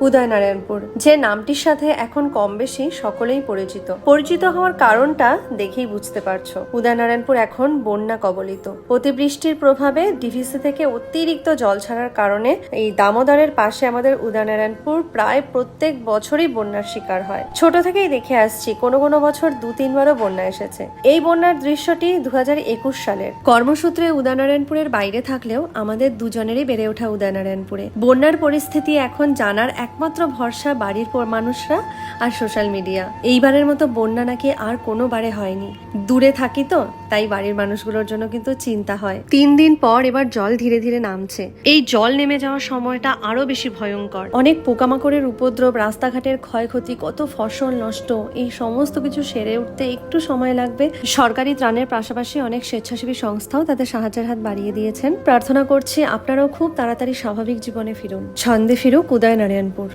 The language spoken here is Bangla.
উদয়নারায়ণপুর যে নামটির সাথে এখন কম বেশি সকলেই পরিচিত হওয়ার কারণটা দেখেই বুঝতে পারছো। উদয়নারায়ণপুর এখন বন্যা কবলিত। অতিবৃষ্টির প্রভাবে ডিভিসি থেকে অতিরিক্ত জল ছাড়ার কারণে এই দামোদরের পাশে আমাদের উদয়নারায়ণপুর প্রায় প্রত্যেক বছরই বন্যার শিকার হয়। ছোট থেকেই দেখে আসছি, কোনো কোনো বছর 2-3বারও বন্যা এসেছে। এই বন্যার দৃশ্যটি 2021 সালের। কর্মসূত্রে উদয়নারায়ণপুরের বাইরে থাকলেও আমাদের দুজনেরই বেড়ে ওঠা উদয়নারায়ণপুরে। বন্যার পরিস্থিতি এখন জানার একমাত্র ভরসা বাড়ির মানুষরা আর সোশ্যাল মিডিয়া। এইবারের মতো বন্যা নাকি আর কোনো বারে হয়নি। দূরে থাকি তো, তাই বাড়ির মানুষগুলোর জন্য কিন্তু চিন্তা হয়। 3 দিন পর এবার জল ধীরে ধীরে নামছে। এই জল নেমে যাওয়ার সময়টা আরো বেশি ভয়ঙ্কর। অনেক পোকামাকড়ের উপদ্রব, রাস্তাঘাটের ক্ষয়ক্ষতি, কত ফসল নষ্ট, এই সমস্ত কিছু সেরে উঠতে একটু সময় লাগবে। সরকারি ত্রাণের পাশাপাশি অনেক স্বেচ্ছাসেবী সংস্থাও তাদের সাহায্যের হাত বাড়িয়ে দিয়েছেন। প্রার্থনা করছি আপনারাও খুব তাড়াতাড়ি স্বাভাবিক জীবনে ফিরুন। ছন্দে ফিরুক উদয়নারায়ণপুর।